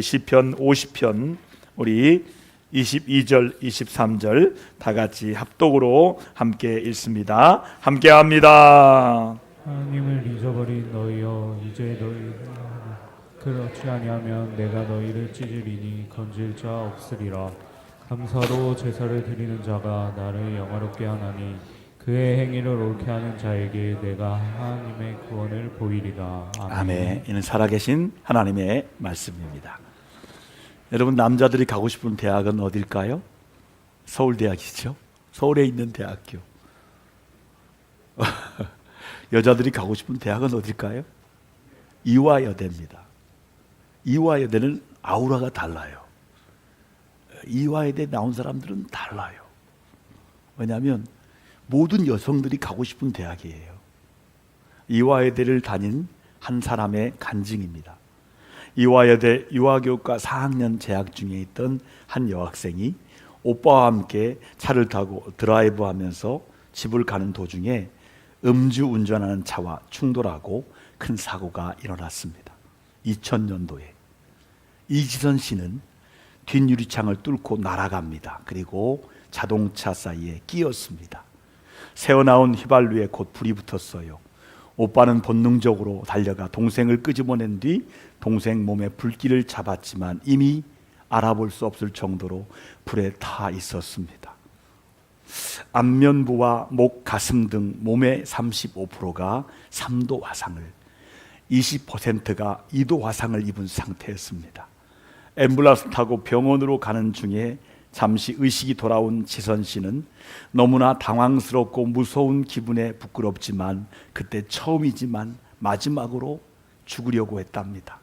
시편 50편 우리 22절, 23절 다 같이 합독으로 함께 읽습니다. 함께 합니다. 하나님을 잊어버린 너희여, 이제 너희 그렇지 아니하면 내가 너희를 찢으리니 건질 자 없으리라. 감사로 제사를 드리는 자가 나를 영화롭게 하나니 그의 행위를 옳게 하는 자에게 내가 하나님의 구원을 보이리라. 아멘. 아멘. 이는 살아계신 하나님의 말씀입니다. 여러분, 남자들이 가고 싶은 대학은 어딜까요? 서울대학이죠. 서울에 있는 대학교. 여자들이 가고 싶은 대학은 어딜까요? 이화여대입니다. 이화여대는 아우라가 달라요. 이화여대 나온 사람들은 달라요. 왜냐하면 모든 여성들이 가고 싶은 대학이에요. 이화여대를 다닌 한 사람의 간증입니다. 이화여대 유아교과 4학년 재학 중에 있던 한 여학생이 오빠와 함께 차를 타고 드라이브하면서 집을 가는 도중에 음주운전하는 차와 충돌하고 큰 사고가 일어났습니다. 2000년도에 이지선 씨는 뒷유리창을 뚫고 날아갑니다. 그리고 자동차 사이에 끼었습니다. 새어나온 휘발유에 곧 불이 붙었어요. 오빠는 본능적으로 달려가 동생을 끄집어낸 뒤 동생 몸에 불길을 잡았지만 이미 알아볼 수 없을 정도로 불에 타 있었습니다. 안면부와 목, 가슴 등 몸의 35%가 3도 화상을, 20%가 2도 화상을 입은 상태였습니다. 앰뷸런스 타고 병원으로 가는 중에 잠시 의식이 돌아온 지선 씨는 너무나 당황스럽고 무서운 기분에 부끄럽지만 그때 처음이지만 마지막으로 죽으려고 했답니다.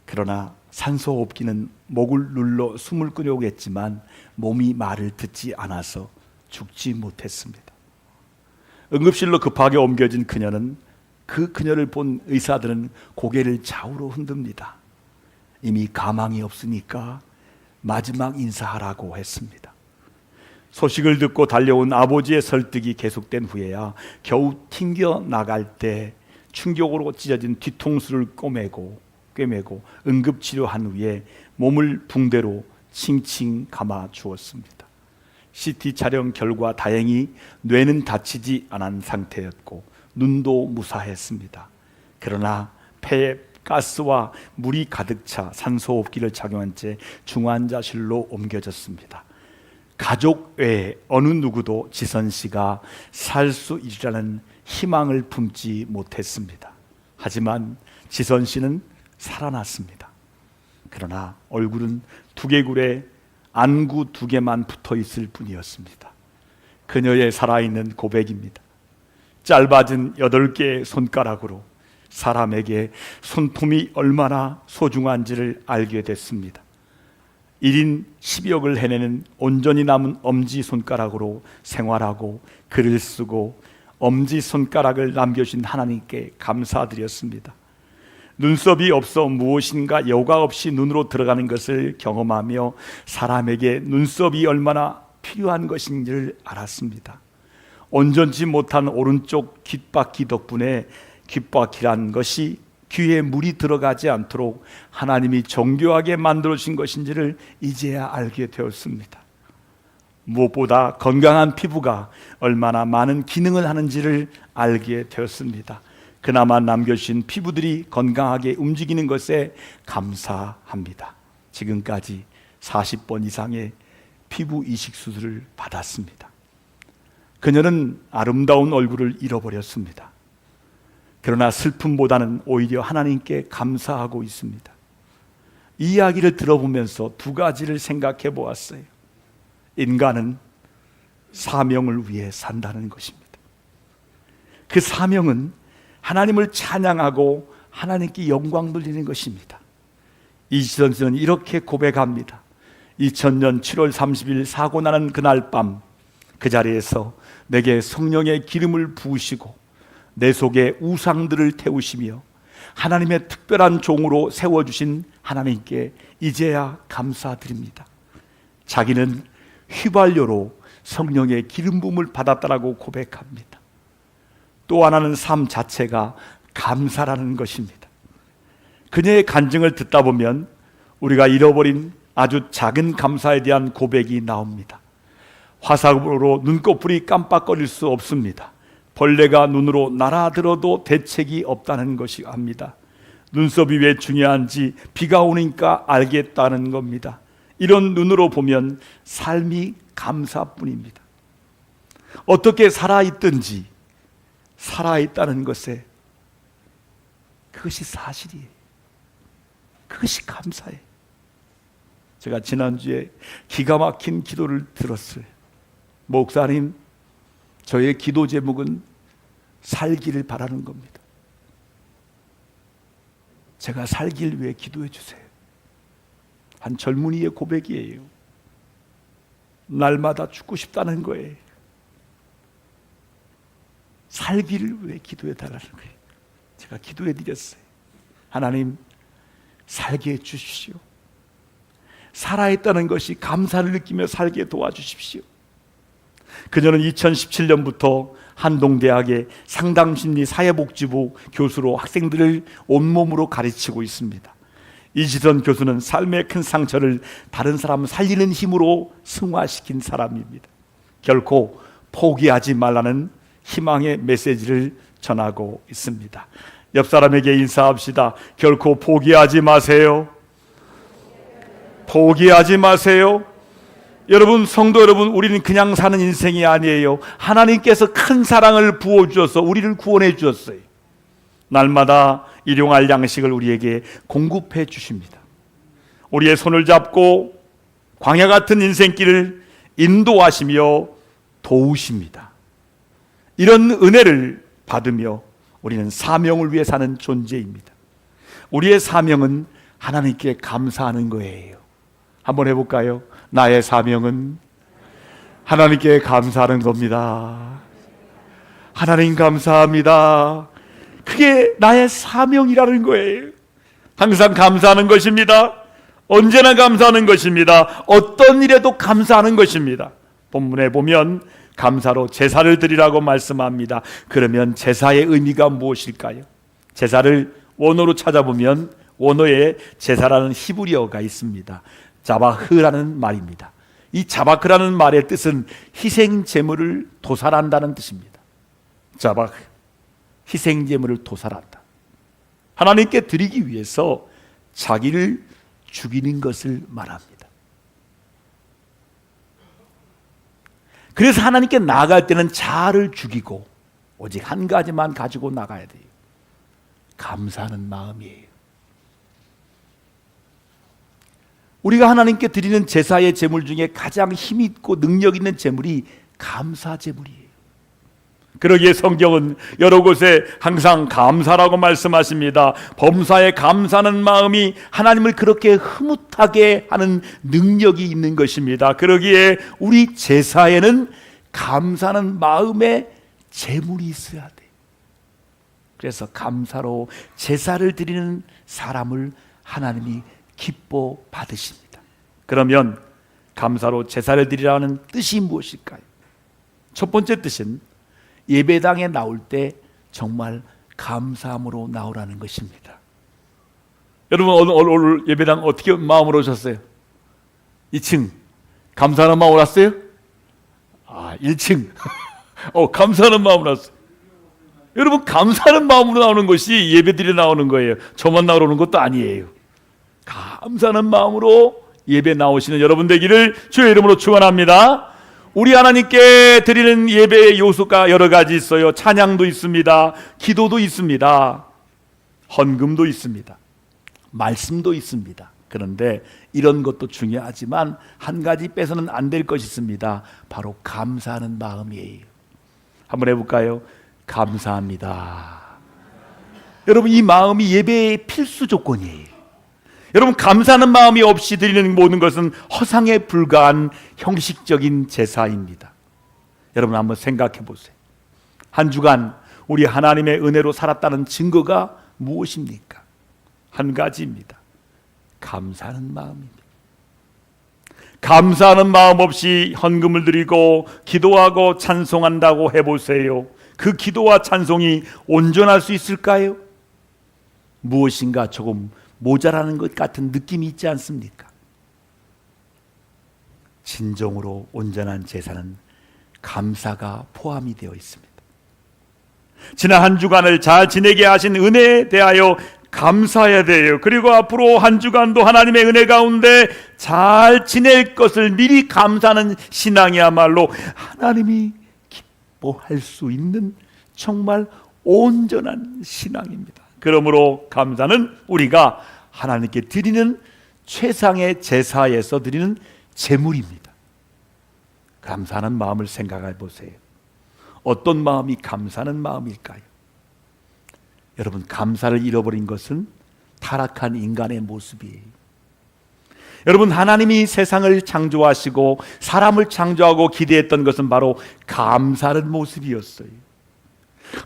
그러나 산소호흡기는 목을 눌러 숨을 끄려고 했지만 몸이 말을 듣지 않아서 죽지 못했습니다. 응급실로 급하게 옮겨진 그녀는 그녀를 본 의사들은 고개를 좌우로 흔듭니다. 이미 가망이 없으니까 마지막 인사하라고 했습니다. 소식을 듣고 달려온 아버지의 설득이 계속된 후에야 겨우 튕겨 나갈 때 충격으로 찢어진 뒤통수를 꿰매고 응급치료한 후에 몸을 붕대로 칭칭 감아 주었습니다. CT 촬영 결과 다행히 뇌는 다치지 않은 상태였고 눈도 무사했습니다. 그러나 폐에 가스와 물이 가득 차 산소호흡기를 착용한 채 중환자실로 옮겨졌습니다. 가족 외에 어느 누구도 지선 씨가 살 수 있으라는 희망을 품지 못했습니다. 하지만 지선 씨는 살아났습니다. 그러나 얼굴은 두개골에 안구 2개만 붙어 있을 뿐이었습니다. 그녀의 살아있는 고백입니다. 짧아진 8개의 손가락으로 사람에게 손품이 얼마나 소중한지를 알게 됐습니다. 1인 10역을 해내는 온전히 남은 엄지손가락으로 생활하고 글을 쓰고 엄지손가락을 남겨주신 하나님께 감사드렸습니다. 눈썹이 없어 무엇인가 여과 없이 눈으로 들어가는 것을 경험하며 사람에게 눈썹이 얼마나 필요한 것인지를 알았습니다. 온전치 못한 오른쪽 귓바퀴 덕분에 귓바퀴란 것이 귀에 물이 들어가지 않도록 하나님이 정교하게 만들어주신 것인지를 이제야 알게 되었습니다. 무엇보다 건강한 피부가 얼마나 많은 기능을 하는지를 알게 되었습니다. 그나마 남겨주신 피부들이 건강하게 움직이는 것에 감사합니다. 지금까지 40번 이상의 피부 이식 수술을 받았습니다. 그녀는 아름다운 얼굴을 잃어버렸습니다. 그러나 슬픔보다는 오히려 하나님께 감사하고 있습니다. 이 이야기를 들어보면서 2가지를 생각해 보았어요. 인간은 사명을 위해 산다는 것입니다. 그 사명은 하나님을 찬양하고 하나님께 영광 돌리는 것입니다. 이지선 씨는 이렇게 고백합니다. 2000년 7월 30일 사고 나는 그날 밤 그 자리에서 내게 성령의 기름을 부으시고 내 속에 우상들을 태우시며 하나님의 특별한 종으로 세워주신 하나님께 이제야 감사드립니다. 자기는 휘발유로 성령의 기름 부음을 받았다라고 고백합니다. 또 하나는 삶 자체가 감사라는 것입니다. 그녀의 간증을 듣다 보면 우리가 잃어버린 아주 작은 감사에 대한 고백이 나옵니다. 화상으로 눈꺼풀이 깜빡거릴 수 없습니다. 벌레가 눈으로 날아들어도 대책이 없다는 것이 합니다. 눈썹이 왜 중요한지 비가 오니까 알겠다는 겁니다. 이런 눈으로 보면 삶이 감사뿐입니다. 어떻게 살아있든지 살아있다는 것에 그것이 사실이에요. 그것이 감사예요. 제가 지난주에 기가 막힌 기도를 들었어요. 목사님, 저의 기도 제목은 살기를 바라는 겁니다. 제가 살길 위해 기도해 주세요. 한 젊은이의 고백이에요. 날마다 죽고 싶다는 거예요. 살기를 위해 기도해 달라는 거예요. 제가 기도해 드렸어요. 하나님, 살게 해 주십시오. 살아있다는 것이 감사를 느끼며 살게 도와주십시오. 그녀는 2017년부터 한동대학의 상담심리 사회복지부 교수로 학생들을 온몸으로 가르치고 있습니다. 이지선 교수는 삶의 큰 상처를 다른 사람 살리는 힘으로 승화시킨 사람입니다. 결코 포기하지 말라는 희망의 메시지를 전하고 있습니다. 옆 사람에게 인사합시다. 결코 포기하지 마세요. 포기하지 마세요. 여러분, 성도 여러분, 우리는 그냥 사는 인생이 아니에요. 하나님께서 큰 사랑을 부어주셔서 우리를 구원해 주셨어요. 날마다 일용할 양식을 우리에게 공급해 주십니다. 우리의 손을 잡고 광야 같은 인생길을 인도하시며 도우십니다. 이런 은혜를 받으며 우리는 사명을 위해 사는 존재입니다. 우리의 사명은 하나님께 감사하는 거예요. 한번 해볼까요? 나의 사명은 하나님께 감사하는 겁니다. 하나님 감사합니다. 그게 나의 사명이라는 거예요. 항상 감사하는 것입니다. 언제나 감사하는 것입니다. 어떤 일에도 감사하는 것입니다. 본문에 보면 감사로 제사를 드리라고 말씀합니다. 그러면 제사의 의미가 무엇일까요? 제사를 원어로 찾아보면 원어에 제사라는 히브리어가 있습니다. 자바흐라는 말입니다. 이 자바흐라는 말의 뜻은 희생 제물을 도살한다는 뜻입니다. 자바흐, 희생 제물을 도살한다. 하나님께 드리기 위해서 자기를 죽이는 것을 말합니다. 그래서 하나님께 나아갈 때는 자아를 죽이고 오직 한 가지만 가지고 나가야 돼요. 감사하는 마음이에요. 우리가 하나님께 드리는 제사의 제물 중에 가장 힘있고 능력 있는 제물이 감사 제물이에요. 그러기에 성경은 여러 곳에 항상 감사라고 말씀하십니다. 범사에 감사하는 마음이 하나님을 그렇게 흐뭇하게 하는 능력이 있는 것입니다. 그러기에 우리 제사에는 감사하는 마음의 제물이 있어야 돼요. 그래서 감사로 제사를 드리는 사람을 하나님이 기뻐 받으십니다. 그러면 감사로 제사를 드리라는 뜻이 무엇일까요? 첫 번째 뜻은 예배당에 나올 때 정말 감사함으로 나오라는 것입니다. 여러분, 오늘 예배당 어떻게 마음으로 오셨어요? 2층 감사하는 마음으로 왔어요? 1층 감사하는 마음으로 왔어요. 여러분, 감사하는 마음으로 나오는 것이 예배드리러 나오는 거예요. 저만 나오는 것도 아니에요. 감사하는 마음으로 예배 나오시는 여러분 되기를 주의 이름으로 축원합니다. 우리 하나님께 드리는 예배의 요소가 여러 가지 있어요. 찬양도 있습니다. 기도도 있습니다. 헌금도 있습니다. 말씀도 있습니다. 그런데 이런 것도 중요하지만 한 가지 빼서는 안 될 것이 있습니다. 바로 감사하는 마음이에요. 한번 해볼까요? 감사합니다. 여러분, 이 마음이 예배의 필수 조건이에요. 여러분, 감사하는 마음이 없이 드리는 모든 것은 허상에 불과한 형식적인 제사입니다. 여러분, 한번 생각해 보세요. 한 주간 우리 하나님의 은혜로 살았다는 증거가 무엇입니까? 한 가지입니다. 감사하는 마음입니다. 감사하는 마음 없이 헌금을 드리고 기도하고 찬송한다고 해보세요. 그 기도와 찬송이 온전할 수 있을까요? 무엇인가 조금 모자라는 것 같은 느낌이 있지 않습니까? 진정으로 온전한 제사는 감사가 포함이 되어 있습니다. 지난 한 주간을 잘 지내게 하신 은혜에 대하여 감사해야 돼요. 그리고 앞으로 한 주간도 하나님의 은혜 가운데 잘 지낼 것을 미리 감사하는 신앙이야말로 하나님이 기뻐할 수 있는 정말 온전한 신앙입니다. 그러므로 감사는 우리가 하나님께 드리는 최상의 제사에서 드리는 제물입니다. 감사하는 마음을 생각해 보세요. 어떤 마음이 감사하는 마음일까요? 여러분, 감사를 잃어버린 것은 타락한 인간의 모습이에요. 여러분, 하나님이 세상을 창조하시고 사람을 창조하고 기대했던 것은 바로 감사하는 모습이었어요.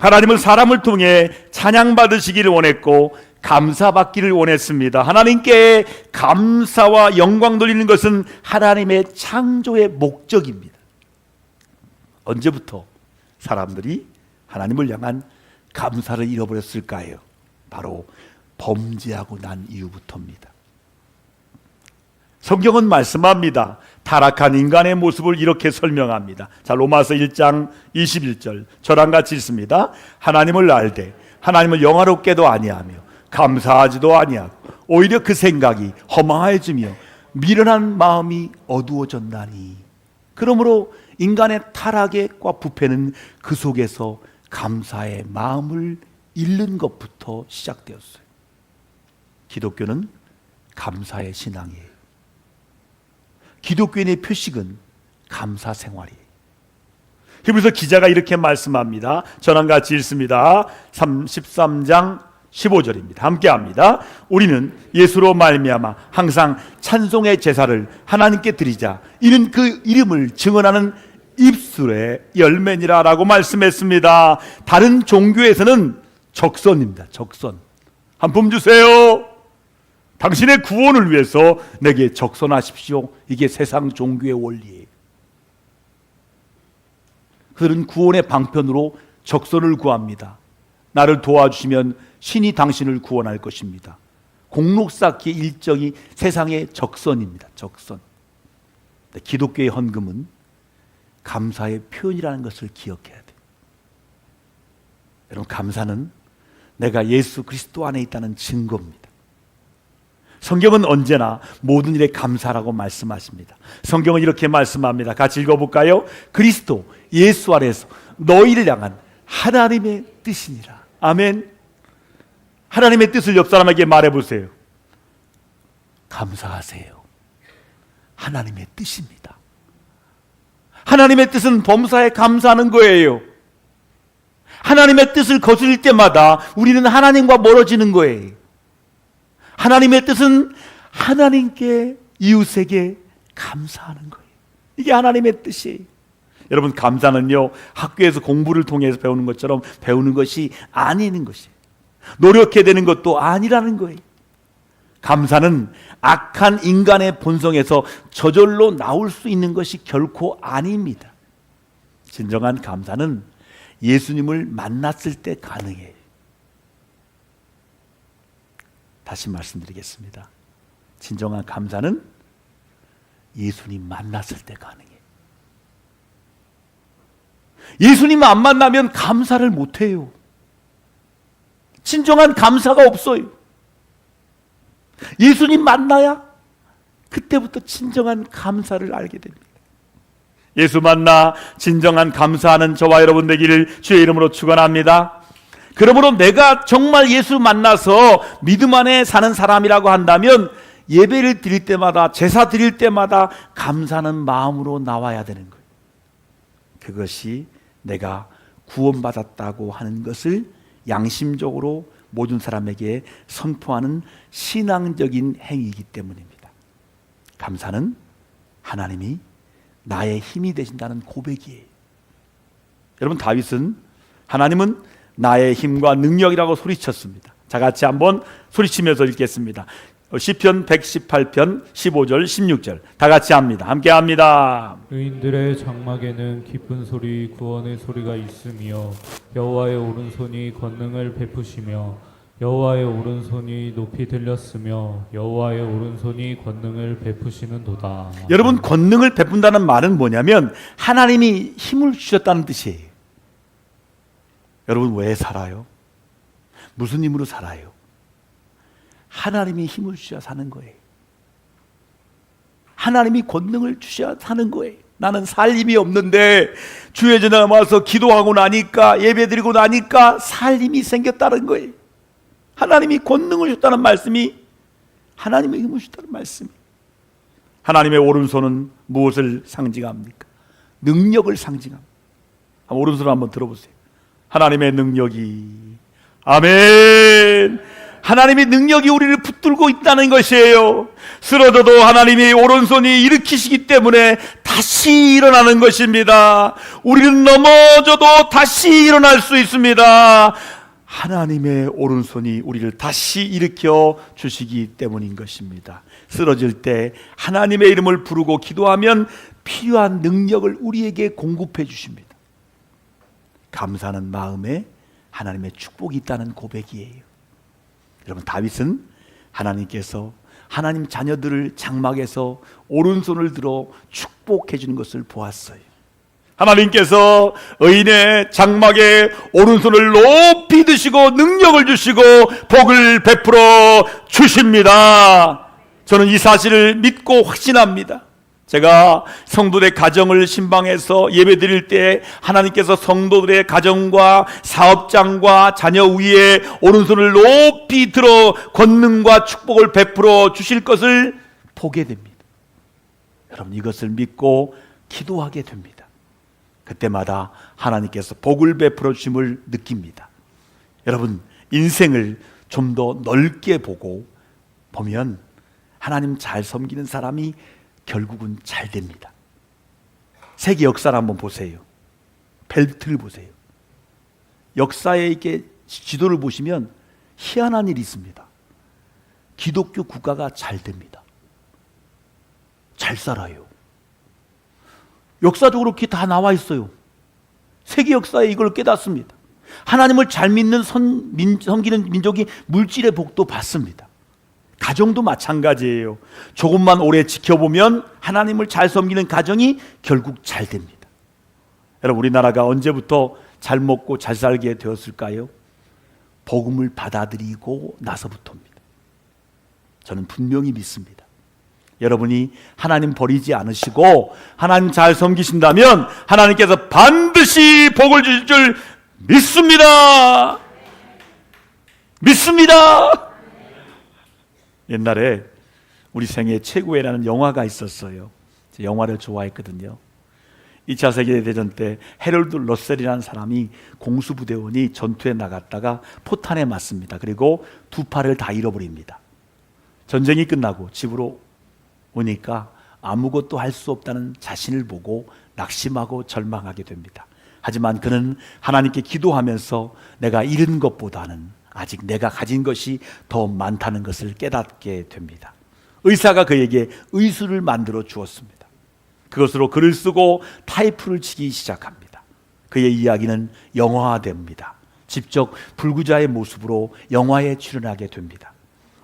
하나님은 사람을 통해 찬양받으시기를 원했고 감사받기를 원했습니다. 하나님께 감사와 영광 돌리는 것은 하나님의 창조의 목적입니다. 언제부터 사람들이 하나님을 향한 감사를 잃어버렸을까요? 바로 범죄하고 난 이후부터입니다. 성경은 말씀합니다. 타락한 인간의 모습을 이렇게 설명합니다. 자, 로마서 1장 21절 저랑 같이 읽습니다. 하나님을 알되 하나님을 영화롭게도 아니하며 감사하지도 아니하고 오히려 그 생각이 허망해지며 미련한 마음이 어두워졌나니. 그러므로 인간의 타락과 부패는 그 속에서 감사의 마음을 잃는 것부터 시작되었어요. 기독교는 감사의 신앙이에요. 기독교인의 표식은 감사 생활이에요. 그래서 기자가 이렇게 말씀합니다. 저랑 같이 읽습니다. 13장 15절입니다. 함께 합니다. 우리는 예수로 말미암아 항상 찬송의 제사를 하나님께 드리자. 이는 그 이름을 증언하는 입술의 열매니라 라고 말씀했습니다. 다른 종교에서는 적선입니다. 적선. 한 품 주세요. 당신의 구원을 위해서 내게 적선하십시오. 이게 세상 종교의 원리예요. 그들은 구원의 방편으로 적선을 구합니다. 나를 도와주시면 신이 당신을 구원할 것입니다. 공록 쌓기의 일정이 세상의 적선입니다. 적선. 기독교의 헌금은 감사의 표현이라는 것을 기억해야 돼요. 여러분, 감사는 내가 예수 그리스도 안에 있다는 증거입니다. 성경은 언제나 모든 일에 감사라고 말씀하십니다. 성경은 이렇게 말씀합니다. 같이 읽어볼까요? 그리스도 예수 안에서 너희를 향한 하나님의 뜻이니라. 아멘. 하나님의 뜻을 옆 사람에게 말해보세요. 감사하세요. 하나님의 뜻입니다. 하나님의 뜻은 범사에 감사하는 거예요. 하나님의 뜻을 거스릴 때마다 우리는 하나님과 멀어지는 거예요. 하나님의 뜻은 하나님께, 이웃에게 감사하는 거예요. 이게 하나님의 뜻이에요. 여러분, 감사는요, 학교에서 공부를 통해서 배우는 것처럼 배우는 것이 아닌 것이에요. 노력해야 되는 것도 아니라는 거예요. 감사는 악한 인간의 본성에서 저절로 나올 수 있는 것이 결코 아닙니다. 진정한 감사는 예수님을 만났을 때 가능해요. 다시 말씀드리겠습니다. 진정한 감사는 예수님 만났을 때 가능해요. 예수님 안 만나면 감사를 못해요. 진정한 감사가 없어요. 예수님 만나야 그때부터 진정한 감사를 알게 됩니다. 예수 만나 진정한 감사하는 저와 여러분 되기를 주의 이름으로 축원합니다. 그러므로 내가 정말 예수 만나서 믿음 안에 사는 사람이라고 한다면 예배를 드릴 때마다, 제사 드릴 때마다 감사하는 마음으로 나와야 되는 거예요. 그것이 내가 구원받았다고 하는 것을 양심적으로 모든 사람에게 선포하는 신앙적인 행위이기 때문입니다. 감사는 하나님이 나의 힘이 되신다는 고백이에요. 여러분, 다윗은 하나님은 나의 힘과 능력이라고 소리쳤습니다. 자, 같이 한번 소리치면서 읽겠습니다. 시편 118편 15절 16절 다 같이 합니다. 함께 합니다. 의인들의 장막에는 기쁜 소리, 구원의 소리가 있으며 여호와의 오른손이 권능을 베푸시며 여호와의 오른손이 높이 들렸으며 여호와의 오른손이 권능을 베푸시는도다. 여러분, 권능을 베푼다는 말은 뭐냐면 하나님이 힘을 주셨다는 뜻이에요. 여러분, 왜 살아요? 무슨 힘으로 살아요? 하나님이 힘을 주셔야 사는 거예요. 하나님이 권능을 주셔야 사는 거예요. 나는 살 힘이 없는데 주의 전에 와서 기도하고 나니까, 예배드리고 나니까 살 힘이 생겼다는 거예요. 하나님이 권능을 주셨다는 말씀이, 하나님의 힘을 주셨다는 말씀이. 하나님의 오른손은 무엇을 상징합니까? 능력을 상징합니다. 오른손을 한번 들어보세요. 하나님의 능력이, 아멘, 하나님의 능력이 우리를 붙들고 있다는 것이에요. 쓰러져도 하나님이 오른손이 일으키시기 때문에 다시 일어나는 것입니다. 우리는 넘어져도 다시 일어날 수 있습니다. 하나님의 오른손이 우리를 다시 일으켜 주시기 때문인 것입니다. 쓰러질 때 하나님의 이름을 부르고 기도하면 필요한 능력을 우리에게 공급해 주십니다. 감사하는 마음에 하나님의 축복이 있다는 고백이에요. 여러분, 다윗은 하나님께서 하나님 자녀들을 장막에서 오른손을 들어 축복해 주는 것을 보았어요. 하나님께서 의인의 장막에 오른손을 높이 드시고 능력을 주시고 복을 베풀어 주십니다. 저는 이 사실을 믿고 확신합니다. 제가 성도들의 가정을 신방해서 예배드릴 때 하나님께서 성도들의 가정과 사업장과 자녀 위에 오른손을 높이 들어 권능과 축복을 베풀어 주실 것을 보게 됩니다. 여러분, 이것을 믿고 기도하게 됩니다. 그때마다 하나님께서 복을 베풀어 주심을 느낍니다. 여러분, 인생을 좀 더 넓게 보면 하나님 잘 섬기는 사람이 결국은 잘 됩니다. 세계 역사를 한번 보세요. 벨트를 보세요. 역사의 이렇게 지도를 보시면 희한한 일이 있습니다. 기독교 국가가 잘 됩니다. 잘 살아요. 역사적으로 그렇게 다 나와 있어요. 세계 역사에 이걸 깨닫습니다. 하나님을 잘 믿는 섬기는 민족이 물질의 복도 받습니다. 가정도 마찬가지예요. 조금만 오래 지켜보면 하나님을 잘 섬기는 가정이 결국 잘 됩니다. 여러분, 우리나라가 언제부터 잘 먹고 잘 살게 되었을까요? 복음을 받아들이고 나서부터입니다. 저는 분명히 믿습니다. 여러분이 하나님 버리지 않으시고 하나님 잘 섬기신다면 하나님께서 반드시 복을 주실 줄 믿습니다. 믿습니다. 옛날에 우리 생애 최고의라는 영화가 있었어요. 영화를 좋아했거든요. 2차 세계대전 때 해럴드 러셀이라는 사람이 공수부대원이 전투에 나갔다가 포탄에 맞습니다. 그리고 두 팔을 다 잃어버립니다. 전쟁이 끝나고 집으로 오니까 아무것도 할 수 없다는 자신을 보고 낙심하고 절망하게 됩니다. 하지만 그는 하나님께 기도하면서 내가 잃은 것보다는 아직 내가 가진 것이 더 많다는 것을 깨닫게 됩니다. 의사가 그에게 의수를 만들어 주었습니다. 그것으로 글을 쓰고 타이프를 치기 시작합니다. 그의 이야기는 영화화됩니다. 직접 불구자의 모습으로 영화에 출연하게 됩니다.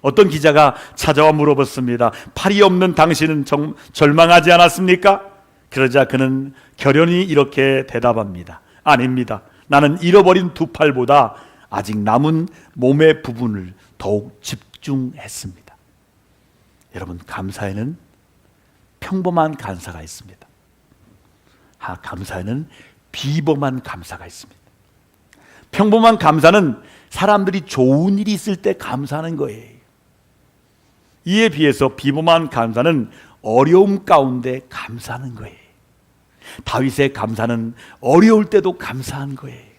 어떤 기자가 찾아와 물어봤습니다. 팔이 없는 당신은 절망하지 않았습니까? 그러자 그는 결연히 이렇게 대답합니다. 아닙니다. 나는 잃어버린 두 팔보다 아직 남은 몸의 부분을 더욱 집중했습니다. 여러분, 감사에는 평범한 감사가 있습니다. 감사에는 비범한 감사가 있습니다. 평범한 감사는 사람들이 좋은 일이 있을 때 감사하는 거예요. 이에 비해서 비범한 감사는 어려움 가운데 감사하는 거예요. 다윗의 감사는 어려울 때도 감사한 거예요.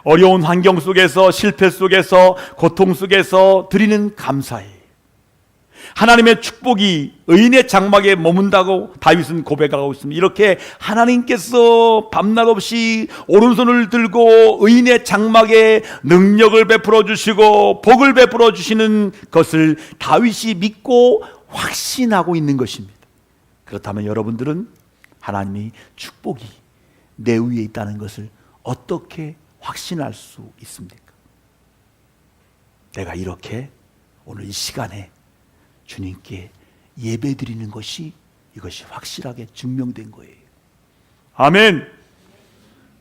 어려운 환경 속에서, 실패 속에서, 고통 속에서 드리는 감사예요. 하나님의 축복이 의인의 장막에 머문다고 다윗은 고백하고 있습니다. 이렇게 하나님께서 밤낮 없이 오른손을 들고 의인의 장막에 능력을 베풀어 주시고 복을 베풀어 주시는 것을 다윗이 믿고 확신하고 있는 것입니다. 그렇다면 여러분들은 하나님의 축복이 내 위에 있다는 것을 어떻게 확신할 수 있습니까? 내가 이렇게 오늘 이 시간에 주님께 예배드리는 것이 이것이 확실하게 증명된 거예요. 아멘.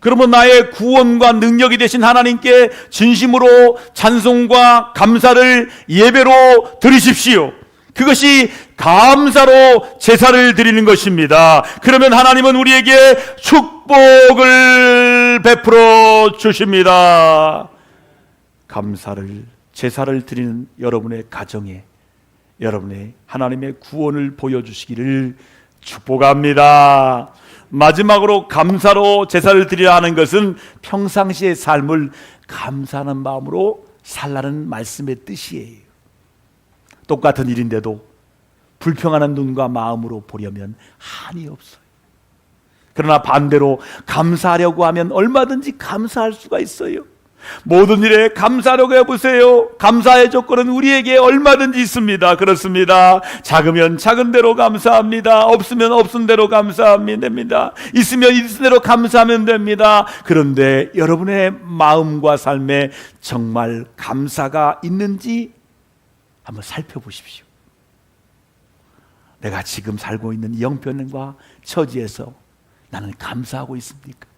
그러면 나의 구원과 능력이 되신 하나님께 진심으로 찬송과 감사를 예배로 드리십시오. 그것이 감사로 제사를 드리는 것입니다. 그러면 하나님은 우리에게 축복을 베풀어 주십니다. 감사를, 제사를 드리는 여러분의 가정에 여러분의 하나님의 구원을 보여주시기를 축복합니다. 마지막으로 감사로 제사를 드리려 하는 것은 평상시의 삶을 감사하는 마음으로 살라는 말씀의 뜻이에요. 똑같은 일인데도 불평하는 눈과 마음으로 보려면 한이 없어요. 그러나 반대로 감사하려고 하면 얼마든지 감사할 수가 있어요. 모든 일에 감사하려고 해보세요. 감사의 조건은 우리에게 얼마든지 있습니다. 그렇습니다. 작으면 작은 대로 감사합니다. 없으면 없은 대로 감사하면 됩니다. 있으면 있은 대로 감사하면 됩니다. 그런데 여러분의 마음과 삶에 정말 감사가 있는지 한번 살펴보십시오. 내가 지금 살고 있는 형편과 처지에서 나는 감사하고 있습니까?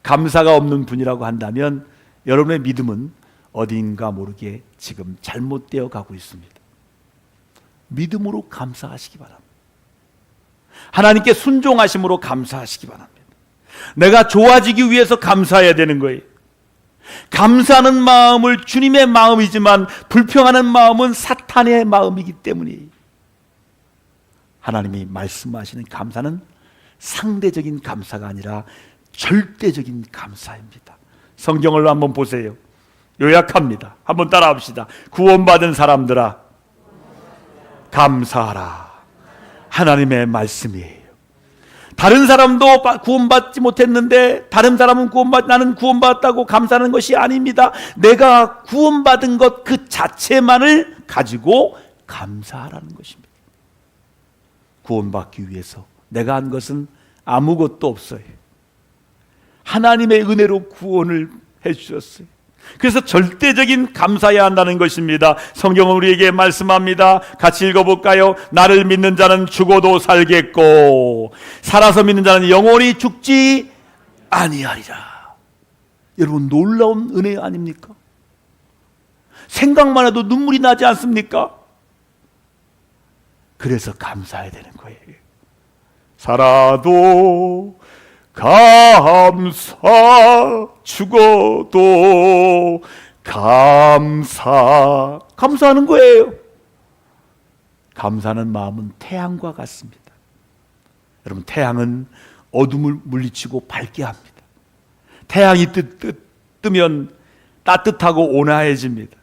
감사가 없는 분이라고 한다면 여러분의 믿음은 어딘가 모르게 지금 잘못되어 가고 있습니다. 믿음으로 감사하시기 바랍니다. 하나님께 순종하심으로 감사하시기 바랍니다. 내가 좋아지기 위해서 감사해야 되는 거예요. 감사하는 마음을 주님의 마음이지만 불평하는 마음은 사탄의 마음이기 때문이에요. 하나님이 말씀하시는 감사는 상대적인 감사가 아니라 절대적인 감사입니다. 성경을 한번 보세요. 요약합니다. 한번 따라합시다. 구원받은 사람들아 감사하라. 하나님의 말씀이에요. 다른 사람도 구원받지 못했는데 다른 사람은 나는 구원받았다고 감사하는 것이 아닙니다. 내가 구원받은 것 그 자체만을 가지고 감사하라는 것입니다. 구원받기 위해서 내가 한 것은 아무것도 없어요. 하나님의 은혜로 구원을 해주셨어요. 그래서 절대적인 감사해야 한다는 것입니다. 성경은 우리에게 말씀합니다. 같이 읽어볼까요? 나를 믿는 자는 죽어도 살겠고 살아서 믿는 자는 영원히 죽지 아니하리라. 여러분, 놀라운 은혜 아닙니까? 생각만 해도 눈물이 나지 않습니까? 그래서 감사해야 되는 거예요. 살아도 감사, 죽어도 감사하는 거예요. 감사하는 마음은 태양과 같습니다. 여러분, 태양은 어둠을 물리치고 밝게 합니다. 태양이 뜨면 따뜻하고 온화해집니다.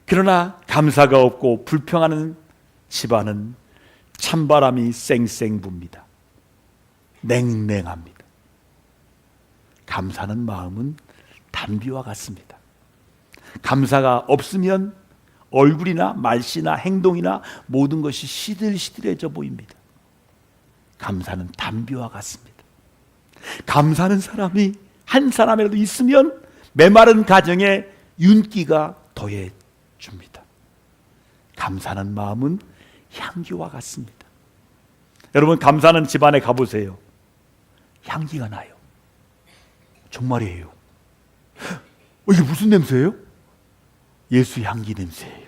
그러나 감사가 없고 불평하는 집안은 찬바람이 쌩쌩 붑니다. 냉랭합니다. 감사하는 마음은 단비와 같습니다. 감사가 없으면 얼굴이나 말씨나 행동이나 모든 것이 시들시들해져 보입니다. 감사는 단비와 같습니다. 감사하는 사람이 한 사람이라도 있으면 메마른 가정에 윤기가 더해줍니다. 감사하는 마음은 향기와 같습니다. 여러분, 감사하는 집안에 가보세요. 향기가 나요. 정말이에요. 이게 무슨 냄새예요? 예수 향기 냄새예요.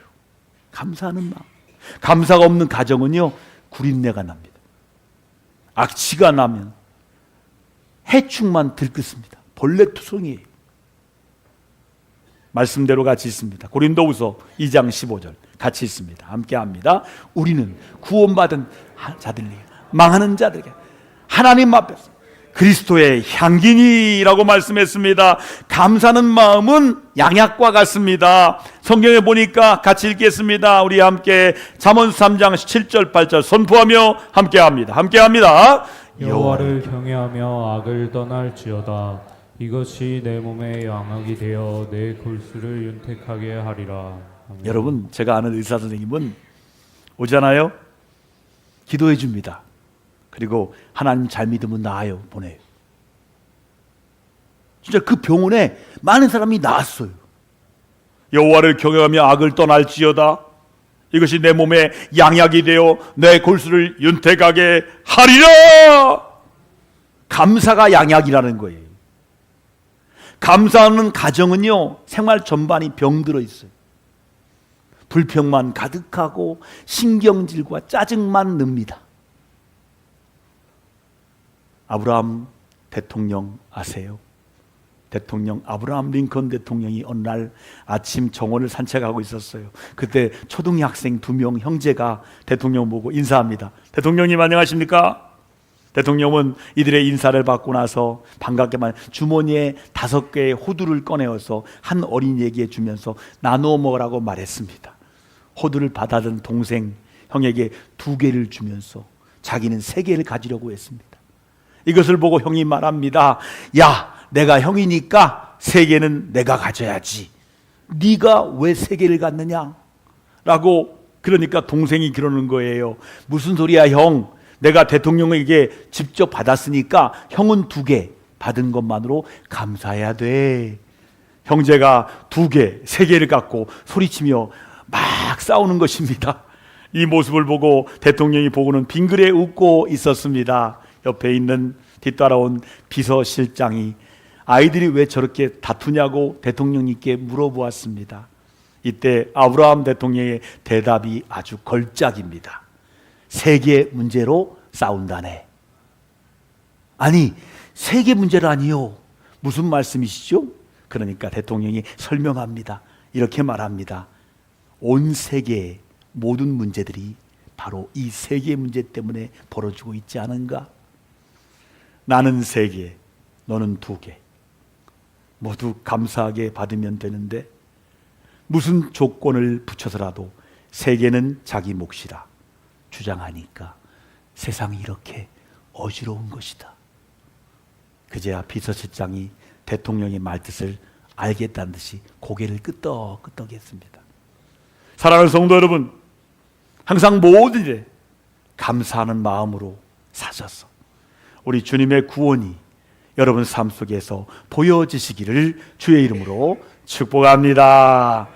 감사하는 마음. 감사가 없는 가정은요, 구린내가 납니다. 악취가 나면 해충만 들끓습니다. 벌레투성이에요. 말씀대로 같이 있습니다. 고린도후서 2장 15절 같이 있습니다. 함께 합니다. 우리는 구원받은 자들에게, 망하는 자들에게 하나님 앞에서 그리스도의 향기니라고 말씀했습니다. 감사하는 마음은 양약과 같습니다. 성경에 보니까 같이 읽겠습니다. 우리 함께 잠언 3장 7절 8절 선포하며 함께합니다. 함께합니다. 여호와를 경외하며 악을 떠날지어다. 이것이 내 몸의 양악이 되어 내 골수를 윤택하게 하리라. 아멘. 여러분, 제가 아는 의사 선생님은 오잖아요. 기도해 줍니다. 그리고 하나님 잘 믿으면 나아요. 보내요. 진짜 그 병원에 많은 사람이 나았어요. 여호와를 경외하며 악을 떠날지어다. 이것이 내 몸에 양약이 되어 내 골수를 윤택하게 하리라. 감사가 양약이라는 거예요. 감사하는 가정은요, 생활 전반이 병들어 있어요. 불평만 가득하고 신경질과 짜증만 늡니다. 아브라함 대통령 아세요? 대통령 아브라함 링컨 대통령이 어느 날 아침 정원을 산책하고 있었어요. 그때 초등학생 2명 형제가 대통령 보고 인사합니다. 대통령님 안녕하십니까? 대통령은 이들의 인사를 받고 나서 반갑게만 주머니에 5개의 호두를 꺼내어서 한 어린이에게 주면서 나누어 먹으라고 말했습니다. 호두를 받아든 동생 형에게 2개를 주면서 자기는 3개를 가지려고 했습니다. 이것을 보고 형이 말합니다. 야, 내가 형이니까 3개는 내가 가져야지. 네가 왜 3개를 갖느냐? 라고. 그러니까 동생이 그러는 거예요. 무슨 소리야 형? 내가 대통령에게 직접 받았으니까 형은 2개 받은 것만으로 감사해야 돼. 형제가 2개, 3개를 갖고 소리치며 막 싸우는 것입니다. 이 모습을 보고 대통령이 보고는 빙그레 웃고 있었습니다. 옆에 있는 뒤따라온 비서실장이 아이들이 왜 저렇게 다투냐고 대통령님께 물어보았습니다. 이때 아브라함 대통령의 대답이 아주 걸작입니다. 3개 문제로 싸운다네. 아니, 3개 문제라니요. 무슨 말씀이시죠? 그러니까 대통령이 설명합니다. 이렇게 말합니다. 온 세계의 모든 문제들이 바로 이 3개 문제 때문에 벌어지고 있지 않은가? 나는 3개, 너는 2개. 모두 감사하게 받으면 되는데 무슨 조건을 붙여서라도 3개는 자기 몫이라 주장하니까 세상이 이렇게 어지러운 것이다. 그제야 비서실장이 대통령의 말뜻을 알겠다는 듯이 고개를 끄덕끄덕했습니다. 사랑하는 성도 여러분, 항상 모든 일에 감사하는 마음으로 사셔서 우리 주님의 구원이 여러분 삶 속에서 보여지시기를 주의 이름으로 축복합니다.